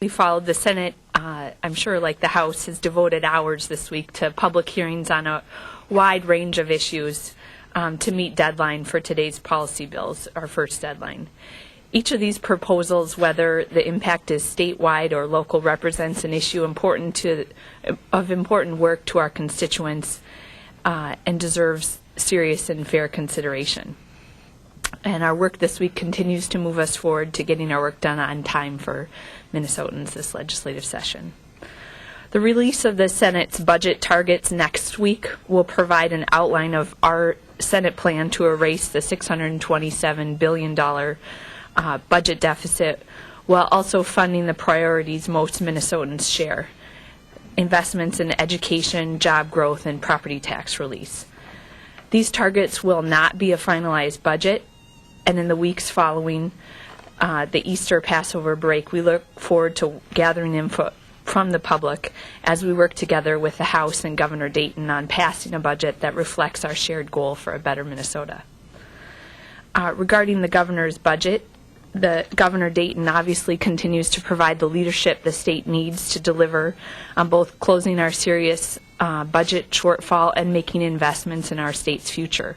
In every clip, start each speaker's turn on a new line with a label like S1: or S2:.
S1: We followed the Senate, I'm sure like the House, has devoted hours this week to public hearings on a wide range of issues to meet deadline for today's policy bills, our first deadline. Each of these proposals, whether the impact is statewide or local, represents an issue of important work to our constituents and deserves serious and fair consideration. And our work this week continues to move us forward to getting our work done on time for Minnesotans this legislative session. The release of the Senate's budget targets next week will provide an outline of our Senate plan to erase the $627 billion budget deficit while also funding the priorities most Minnesotans share: investments in education, job growth, and property tax release. These targets will not be a finalized budget, and in the weeks following the Easter Passover break, we look forward to gathering input from the public as we work together with the House and Governor Dayton on passing a budget that reflects our shared goal for a better Minnesota. Regarding the governor's budget, the Governor Dayton obviously continues to provide the leadership the state needs to deliver on both closing our serious budget shortfall and making investments in our state's future.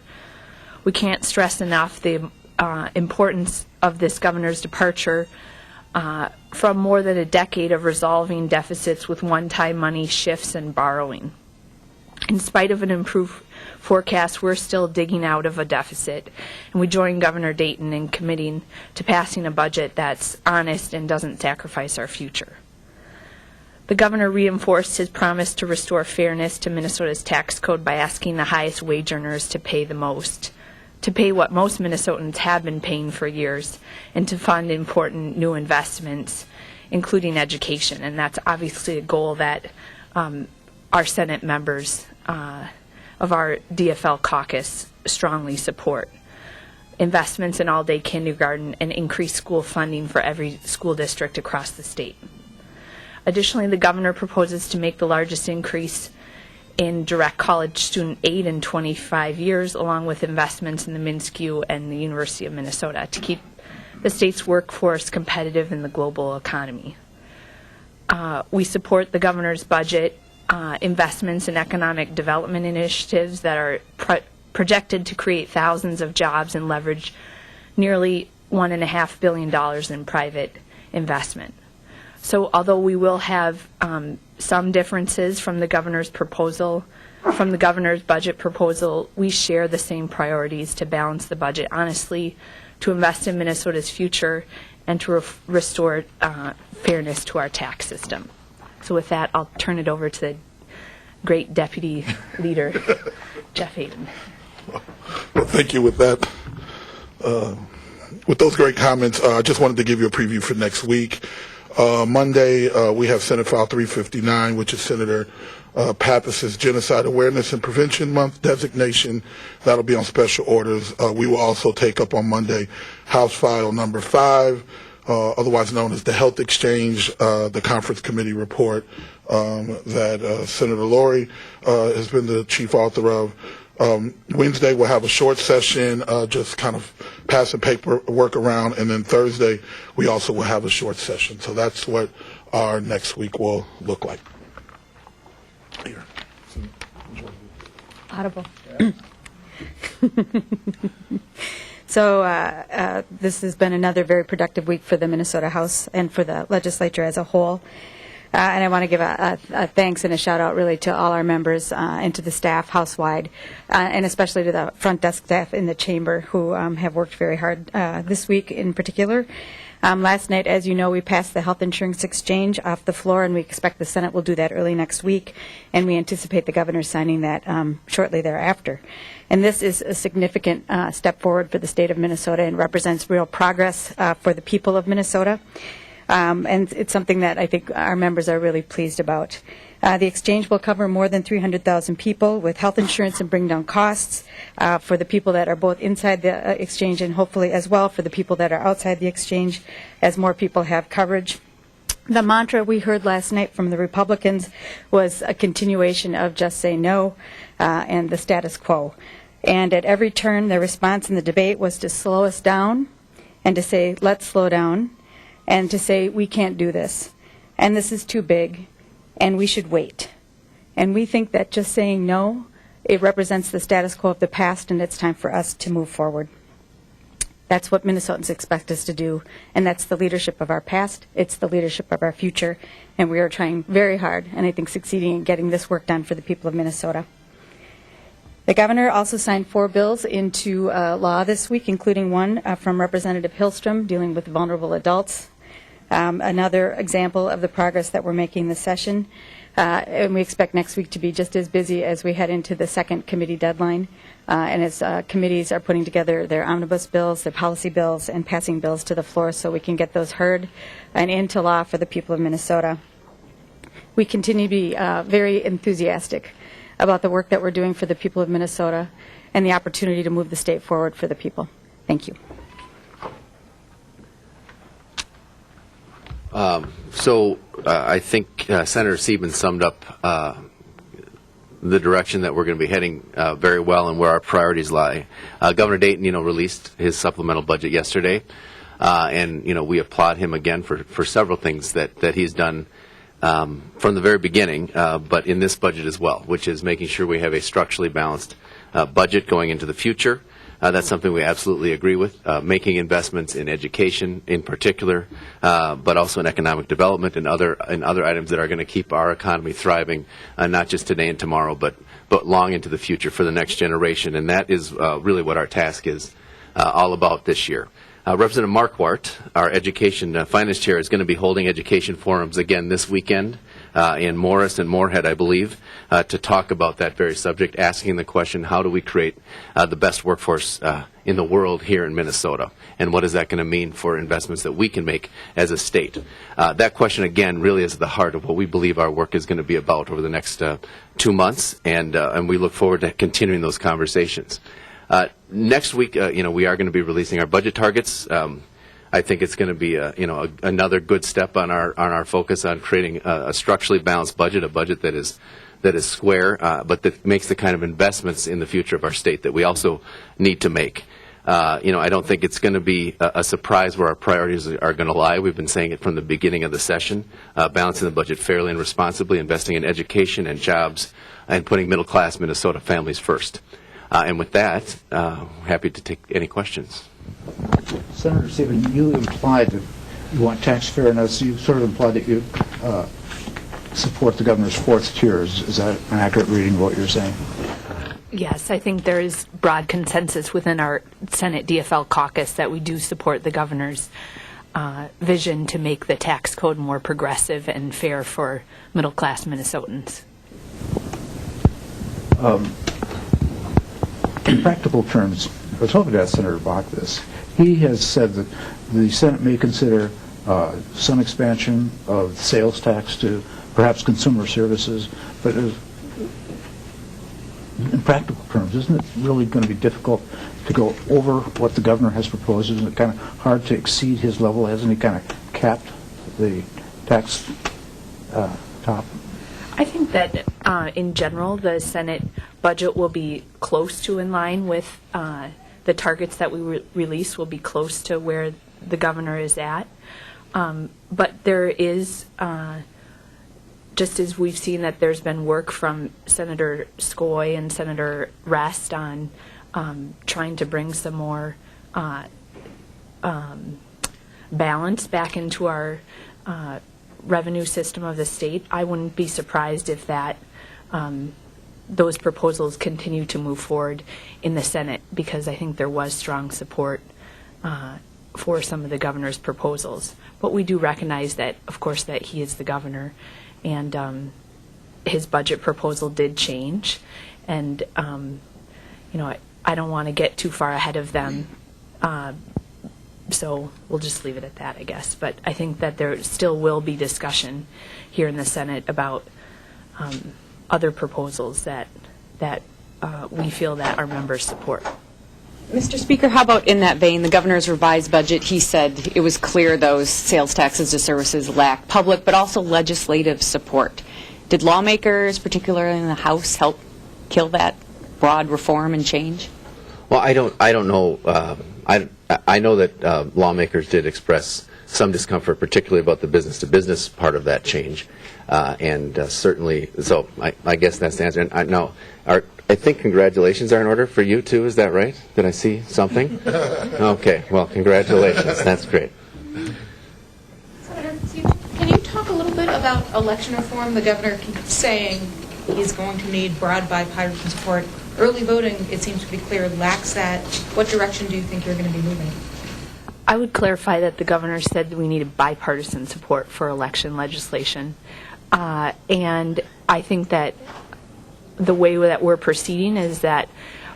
S1: We can't stress enough the importance of this governor's departure from more than a decade of resolving deficits with one-time money shifts and borrowing. In spite of an improved forecast, we're still digging out of a deficit, and we join Governor Dayton in committing to passing a budget that's honest and doesn't sacrifice our future. The governor reinforced his promise to restore fairness to Minnesota's tax code by asking the highest wage earners to pay the most, to pay what most Minnesotans have been paying for years, and to fund important new investments, including education. And that's obviously a goal that our Senate members of our DFL caucus strongly support. Investments in all-day kindergarten and increased school funding for every school district across the state. Additionally, the governor proposes to make the largest increase in direct college student aid in 25 years, along with investments in the MnSCU and the University of Minnesota to keep the state's workforce competitive in the global economy. We support the governor's budget investments in economic development initiatives that are projected to create thousands of jobs and leverage nearly $1.5 billion in private investment. So although we will have some differences from the governor's budget proposal, we share the same priorities to balance the budget honestly, to invest in Minnesota's future, and to restore fairness to our tax system. So with that, I'll turn it over to the great Deputy Leader, Jeff Hayden.
S2: Well, thank you with that. With those great comments, I just wanted to give you a preview for next week. Monday, we have Senate File 359, which is Senator Pappas's Genocide Awareness and Prevention Month designation. That'll be on special orders. We will also take up on Monday House File number 5, otherwise known as the Health Exchange, the Conference Committee report that Senator Lori has been the chief author of. Wednesday we'll have a short session, just kind of passing paperwork around, and then Thursday we also will have a short session. So that's what our next week will look like. Here.
S3: Audible. So this has been another very productive week for the Minnesota House and for the legislature as a whole. And I want to give a thanks and a shout out really to all our members and to the staff house-wide, and especially to the front desk staff in the chamber who have worked very hard this week in particular. Last night, as you know, we passed the health insurance exchange off the floor, and we expect the Senate will do that early next week, and we anticipate the governor signing that shortly thereafter. And this is a significant step forward for the state of Minnesota and represents real progress for the people of Minnesota. And it's something that I think our members are really pleased about. The exchange will cover more than 300,000 people with health insurance and bring down costs for the people that are both inside the exchange and hopefully as well for the people that are outside the exchange as more people have coverage. The mantra we heard last night from the Republicans was a continuation of just say no and the status quo. And at every turn, their response in the debate was to slow us down and to say, let's slow down, and to say, we can't do this. and this is too big, and we should wait. And we think that just saying no, it represents the status quo of the past, and it's time for us to move forward. That's what Minnesotans expect us to do, and that's the leadership of our past, it's the leadership of our future, and we are trying very hard, and I think succeeding in getting this work done for the people of Minnesota. The governor also signed 4 bills into law this week, including one from Representative Hillstrom dealing with vulnerable adults. Another example of the progress that we're making this session. And we expect next week to be just as busy as we head into the second committee deadline. And as committees are putting together their omnibus bills, their policy bills, and passing bills to the floor so we can get those heard and into law for the people of Minnesota. We continue to be very enthusiastic about the work that we're doing for the people of Minnesota and the opportunity to move the state forward for the people. Thank you.
S4: I think Senator Sieben summed up the direction that we're going to be heading very well and where our priorities lie. Governor Dayton, released his supplemental budget yesterday, and we applaud him again for several things that he's done from the very beginning, but in this budget as well, which is making sure we have a structurally balanced budget going into the future. That's something we absolutely agree with, making investments in education in particular, but also in economic development and other items that are going to keep our economy thriving, not just today and tomorrow, but long into the future for the next generation. And that is really what our task is all about this year. Representative Marquardt, our Education Finance Chair, is going to be holding education forums again this weekend in Morris and Moorhead, I believe, to talk about that very subject, asking the question, how do we create the best workforce in the world here in Minnesota, and what is that going to mean for investments that we can make as a state? That question, again, really is at the heart of what we believe our work is going to be about over the next 2 months, and we look forward to continuing those conversations. Next week, we are going to be releasing our budget targets. I think it's going to be, another good step on our focus on creating a structurally balanced budget, a budget that is square, but that makes the kind of investments in the future of our state that we also need to make. I don't think it's going to be a surprise where our priorities are going to lie. We've been saying it from the beginning of the session, balancing the budget fairly and responsibly, investing in education and jobs, and putting middle-class Minnesota families first. And with that, happy to take any questions.
S5: Senator Sieben, you implied that you want tax fairness. You sort of implied that you support the governor's 4th tier. Is that an accurate reading of what you're saying?
S1: Yes, I think there is broad consensus within our Senate DFL caucus that we do support the governor's vision to make the tax code more progressive and fair for middle-class Minnesotans.
S5: In practical terms, I was hoping to ask Senator Bach this. He has said that the Senate may consider some expansion of the sales tax to perhaps consumer services, but in practical terms, isn't it really going to be difficult to go over what the governor has proposed? Isn't it kind of hard to exceed his level? Hasn't he kind of capped the tax top?
S1: I think that in general, the Senate budget will be close to in line with the targets that we release will be close to where the governor is at. But there is, just as we've seen that there's been work from Senator Skoye and Senator Rest on trying to bring some more balance back into our revenue system of the state. I wouldn't be surprised if that those proposals continue to move forward in the Senate, because I think there was strong support for some of the governor's proposals. But we do recognize that, of course, that he is the governor, and his budget proposal did change, and I don't want to get too far ahead of them. So we'll just leave it at that, I guess. But I think that there still will be discussion here in the Senate about other proposals that we feel that our members support.
S6: Mr. Speaker, how about in that vein, the governor's revised budget, he said it was clear those sales taxes to services lacked public but also legislative support. Did lawmakers, particularly in the House, help kill that broad reform and change?
S4: Well, I don't know. I know that lawmakers did express some discomfort, particularly about the business-to-business part of that change. And certainly, so I guess that's the answer. And now, I think congratulations are in order for you, too. Is that right? Did I see something? Okay. Well, congratulations. That's great.
S7: Senator, can you talk a little bit about election reform? The governor keeps saying he's going to need broad bipartisan support. Early voting, it seems to be clear, lacks that. What direction do you think you're going to be moving?
S1: I would clarify that the governor said that we needed bipartisan support for election legislation. And I think that the way that we're proceeding is that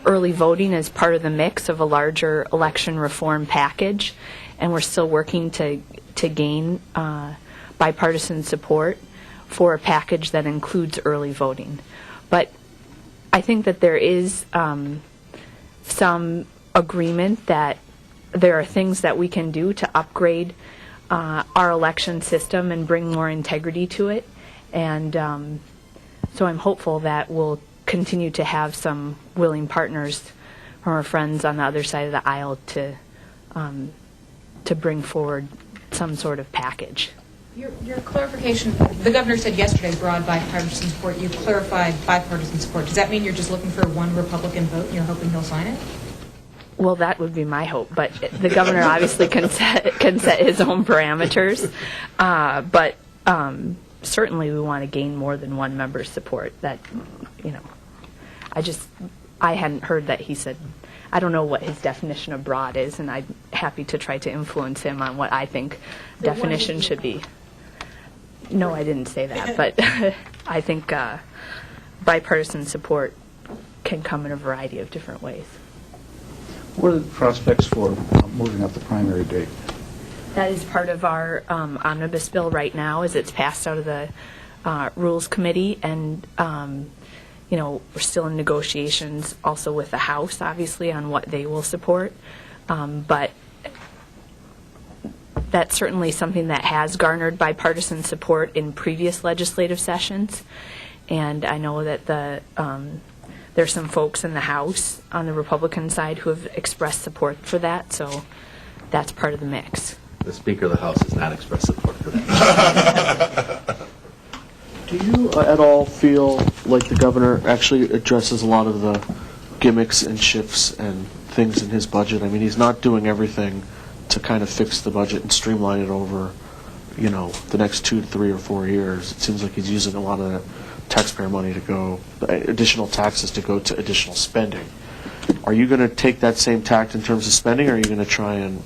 S1: early voting is part of the mix of a larger election reform package, and we're still working to gain bipartisan support for a package that includes early voting. But I think that there is some agreement that there are things that we can do to upgrade our election system and bring more integrity to it. And so I'm hopeful that we'll continue to have some willing partners from our friends on the other side of the aisle to bring forward some sort of package.
S7: Your clarification, the governor said yesterday broad bipartisan support. You clarified bipartisan support. Does that mean you're just looking for one Republican vote and you're hoping he'll sign it?
S1: Well, that would be my hope, but the governor obviously can set his own parameters. But certainly we want to gain more than one member's support. That, I hadn't heard that he said, I don't know what his definition of broad is, and I'm happy to try to influence him on what I think definition should be. No, I didn't say that, but I think bipartisan support can come in a variety of different ways.
S5: What are the prospects for moving up the primary date?
S1: That is part of our omnibus bill right now, as it's passed out of the Rules Committee, and we're still in negotiations also with the House, obviously, on what they will support. But that's certainly something that has garnered bipartisan support in previous legislative sessions, and I know that there's some folks in the House on the Republican side who have expressed support for that, so that's part of the mix.
S4: The Speaker of the House has not expressed support for that.
S8: Do you at all feel like the governor actually addresses a lot of the gimmicks and shifts and things in his budget? I mean, he's not doing everything to kind of fix the budget and streamline it over, the next 2 to 3 or 4 years. It seems like he's using a lot of the taxpayer money to go, additional taxes to go to additional spending. Are you going to take that same tact in terms of spending, or are you going to try and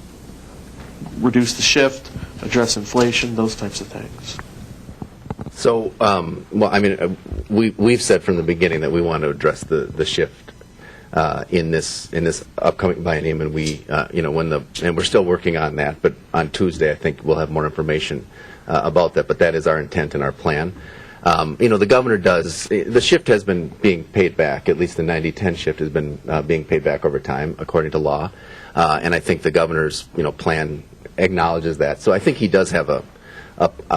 S8: reduce the shift, address inflation, those types of things?
S4: So, we've said from the beginning that we want to address the shift in this upcoming biennium, and and we're still working on that. But on Tuesday, I think we'll have more information about that. But that is our intent and our plan. The governor the shift has been being paid back. At least the 90-10 shift has been being paid back over time, according to law. And I think the governor's plan acknowledges that. So I think he does have a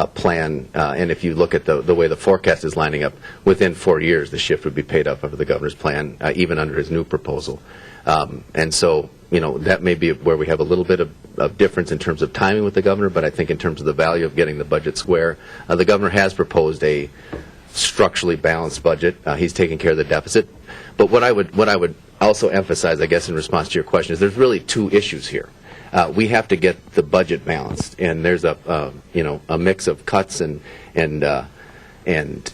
S4: plan, and if you look at the way the forecast is lining up, within 4 years the shift would be paid up under the governor's plan, even under his new proposal. And so, that may be where we have a little bit of difference in terms of timing with the governor, but I think in terms of the value of getting the budget square, the governor has proposed a structurally balanced budget. He's taking care of the deficit. But what I would also emphasize, I guess, in response to your question, is there's really two issues here. We have to get the budget balanced, and there's a mix of cuts and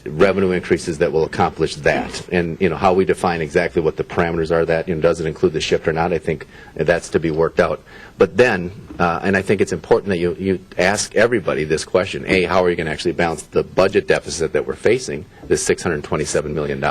S4: revenue increases that will accomplish that. And how we define exactly what the parameters are, that does it include the shift or not, I think that's to be worked out. But then, and I think it's important that you ask everybody this question: A, how are you going to actually balance the budget deficit that we're facing? This $627 million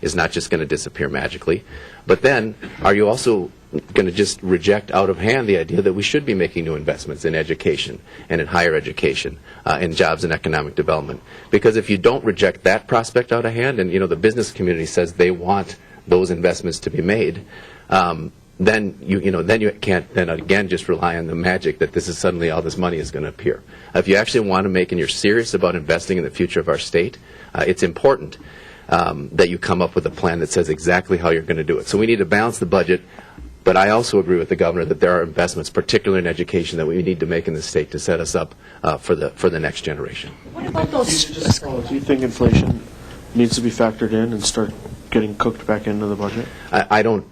S4: is not just going to disappear magically. But then, are you also going to just reject out of hand the idea that we should be making new investments in education and in higher education, in jobs and economic development? Because if you don't reject that prospect out of hand, and the business community says they want those investments to be made, then you can't then again just rely on the magic that this is suddenly all this money is going to appear. If you actually want to make, and you're serious about investing in the future of our state, it's important that you come up with a plan that says exactly how you're going to do it. So we need to balance the budget, But I also agree with the governor that there are investments, particularly in education, that we need to make in the state to set us up for the next generation.
S6: What about those?
S8: Do you think inflation needs to be factored in and start getting cooked back into the budget?
S4: I don't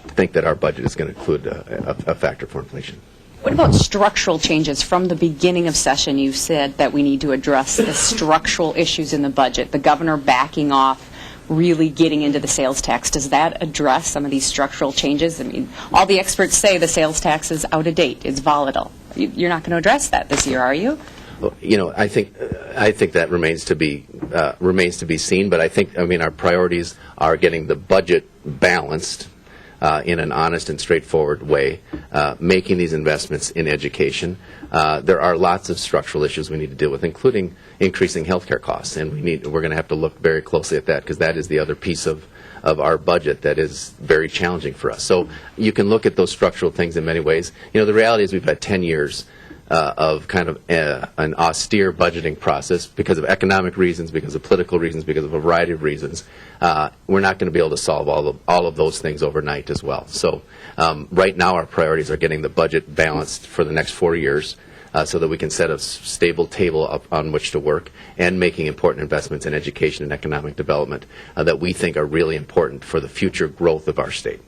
S4: think that our budget is going to include a factor for inflation.
S6: What about structural changes? From the beginning of session, you said that we need to address the structural issues in the budget. The governor backing off, really getting into the sales tax. Does that address some of these structural changes? I mean, all the experts say the sales tax is out of date. It's volatile. You're not going to address that this year, are you?
S4: Well, I think that remains to be seen. But I mean, our priorities are getting the budget balanced in an honest and straightforward way, making these investments in education. There are lots of structural issues we need to deal with, including increasing healthcare costs, and we're going to have to look very closely at that, because that is the other piece of our budget that is very challenging for us. So you can look at those structural things in many ways. The reality is we've had 10 years of kind of an austere budgeting process because of economic reasons, because of political reasons, because of a variety of reasons. We're not going to be able to solve all of those things overnight as well. So right now our priorities are getting the budget balanced for the next 4 years so that we can set a stable table up on which to work, and making important investments in education and economic development that we think are really important for the future growth of our state.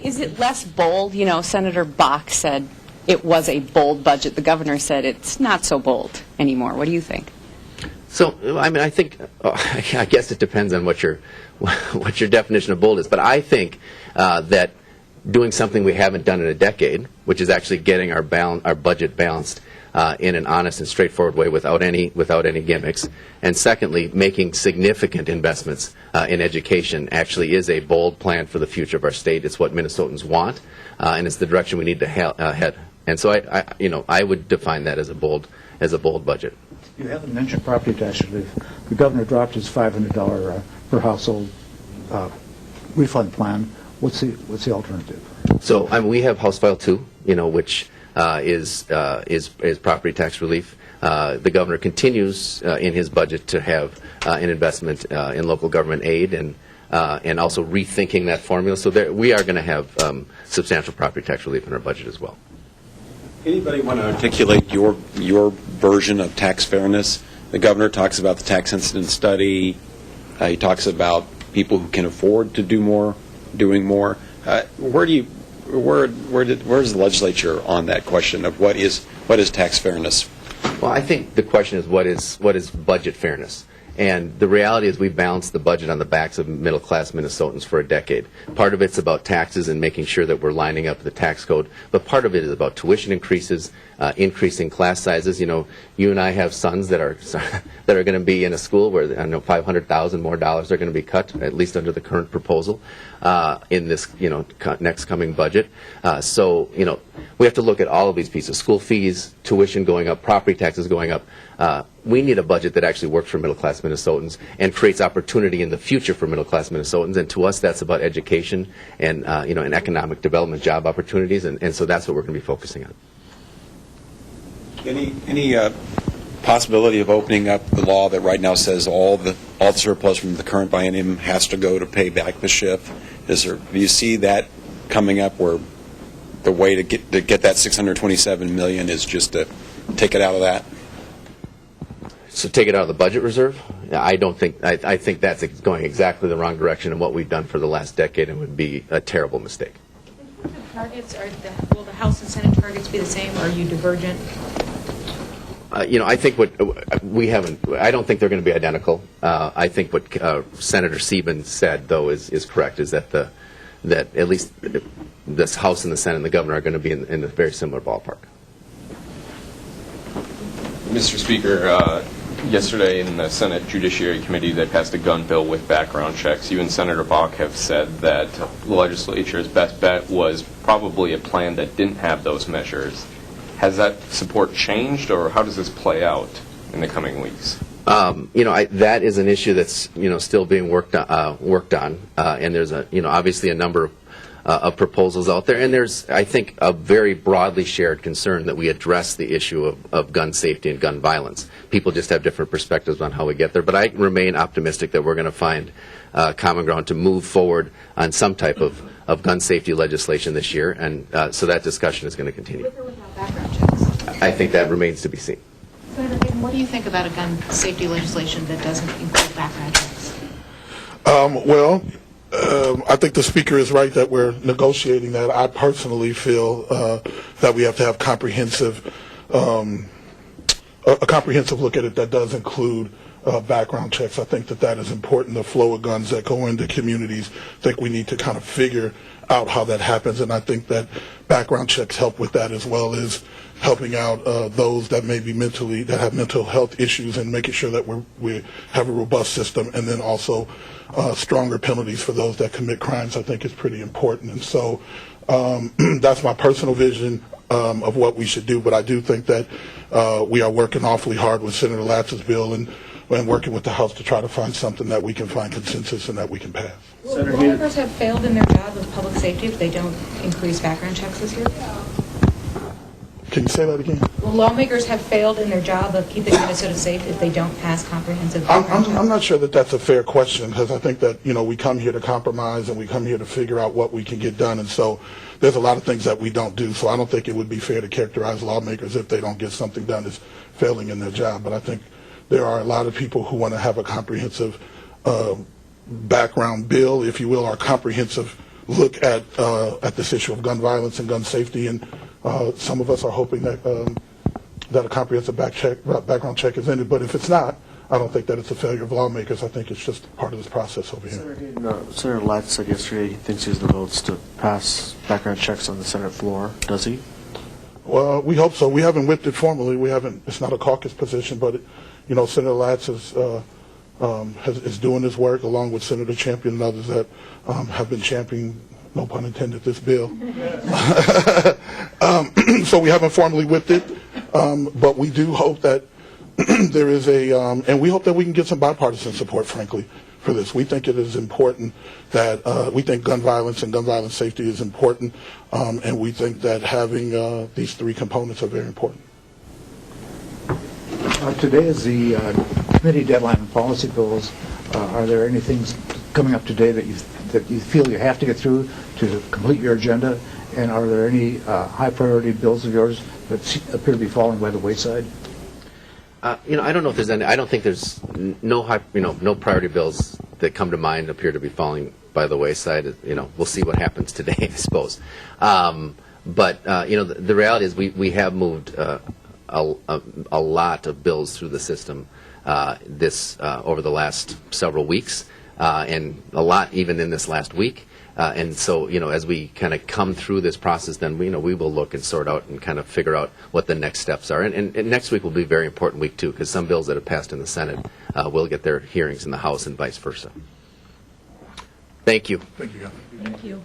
S6: Is it less bold? Senator Bach said it was a bold budget. The governor said it's not so bold anymore. What do you think?
S4: So, I mean, I think, I guess it depends on what your definition of bold is. But I think that doing something we haven't done in a decade, which is actually getting our budget balanced in an honest and straightforward way without any gimmicks, and secondly, making significant investments in education actually is a bold plan for the future of our state. It's what Minnesotans want, and it's the direction we need to head. And so I would define that as a bold budget.
S5: You haven't mentioned property tax relief. The governor dropped his $500 per household refund plan. What's the alternative? So
S4: we have House File 2, which is property tax relief. The governor continues in his budget to have an investment in local government aid and also rethinking that formula. So we are going to have substantial property tax relief in our budget as well.
S9: Anybody want to articulate your version of tax fairness? The governor talks about the tax incident study. He talks about people who can afford to do more, doing more. Where's the legislature on that question of what is tax fairness?
S4: Well, I think the question is what is budget fairness? And the reality is we balanced the budget on the backs of middle-class Minnesotans for a decade. Part of it's about taxes and making sure that we're lining up the tax code, but part of it is about tuition increases, increasing class sizes. You and I have sons that are going to be in a school where $500,000 more dollars are going to be cut, at least under the current proposal, in this next coming budget. So we have to look at all of these pieces: school fees, tuition going up, property taxes going up. We need a budget that actually works for middle-class Minnesotans and creates opportunity in the future for middle-class Minnesotans. And to us, that's about education and and economic development, job opportunities. And so that's what we're going to be focusing on.
S9: Any possibility of opening up the law that right now says all the surplus from the current biennium has to go to pay back the SHIF? Do you see that coming up, where the way to get that $627 million is just to take it out of that?
S4: So take it out of the budget reserve? I don't think. I think that's going exactly the wrong direction in what we've done for the last decade, and would be a terrible mistake.
S7: Targets will the House and Senate targets be the same, or are you divergent?
S4: I think what we haven't. I don't think they're going to be identical. I think what Senator Sieben said, though, is correct. Is that that at least this House and the Senate and the governor are going to be in a very similar ballpark.
S10: Mr. Speaker, yesterday in the Senate Judiciary Committee, they passed a gun bill with background checks. You and Senator Bach have said that the legislature's best bet was probably a plan that didn't have those measures. Has that support changed, or how does this play out in the coming weeks?
S4: That is an issue that's still being worked on, and there's obviously a number of proposals out there, and there's, I think, a very broadly shared concern that we address the issue of gun safety and gun violence. People just have different perspectives on how we get there, but I remain optimistic that we're going to find common ground to move forward on some type of of gun safety legislation this year, and so that discussion is going to continue.
S7: With or without background checks?
S4: I think that remains to be seen.
S7: Senator Hayden, what do you think about a gun safety legislation that doesn't include background checks?
S2: I think the speaker is right that we're negotiating that. I personally feel that we have to have a comprehensive look at it that does include background checks. I think that is important. The flow of guns that go into communities, I think we need to kind of figure out how that happens, and I think that background checks help with that, as well as helping out those that may be that have mental health issues, and making sure that we have a robust system, and then also stronger penalties for those that commit crimes, I think is pretty important. And so that's my personal vision of what we should do, but I do think that we are working awfully hard with Senator Latz's bill and working with the House to try to find something that we can find consensus and that we can pass.
S7: Will lawmakers have failed in their job of public safety if they don't increase background checks this year?
S2: Can you say that again?
S7: Will lawmakers have failed in their job of keeping Minnesota safe if they don't pass comprehensive background checks?
S2: I'm not sure that that's a fair question, because I think that, we come here to compromise and we come here to figure out what we can get done, and so there's a lot of things that we don't do. So I don't think it would be fair to characterize lawmakers, if they don't get something done, as failing in their job. But I think there are a lot of people who want to have a comprehensive background bill, if you will, or a comprehensive look at this issue of gun violence and gun safety, and some of us are hoping that a comprehensive background check is ended. But if it's not, I don't think that it's a failure of lawmakers. I think it's just part of this process over here.
S8: Senator Latz said yesterday he thinks he has the votes to pass background checks on the Senate floor. Does he?
S2: Well, we hope so. We haven't whipped it formally. We haven't. It's not a caucus position, but Senator Latz is doing his work along with Senator Champion and others that have been championing, no pun intended, this bill. So we haven't formally whipped it, but we do hope that there is and we hope that we can get some bipartisan support, frankly, for this. We think it is important that we think gun violence and gun violence safety is important, and we think that having these three components are very important.
S5: Today is the committee deadline on policy bills. Are there any things coming up today that you feel you have to get through to complete your agenda? And are there any high priority bills of yours that appear to be falling by the wayside?
S4: I don't know if there's any. I don't think there's no priority bills that come to mind appear to be falling by the wayside. We'll see what happens today, I suppose. But the reality is we have moved a lot of bills through the system over the last several weeks, and a lot even in this last week. And so, as we kind of come through this process, then we will look and sort out and kind of figure out what the next steps are. And next week will be a very important week, too, because some bills that have passed in the Senate will get their hearings in the House and vice versa. Thank you.
S2: Thank you.
S1: Thank you.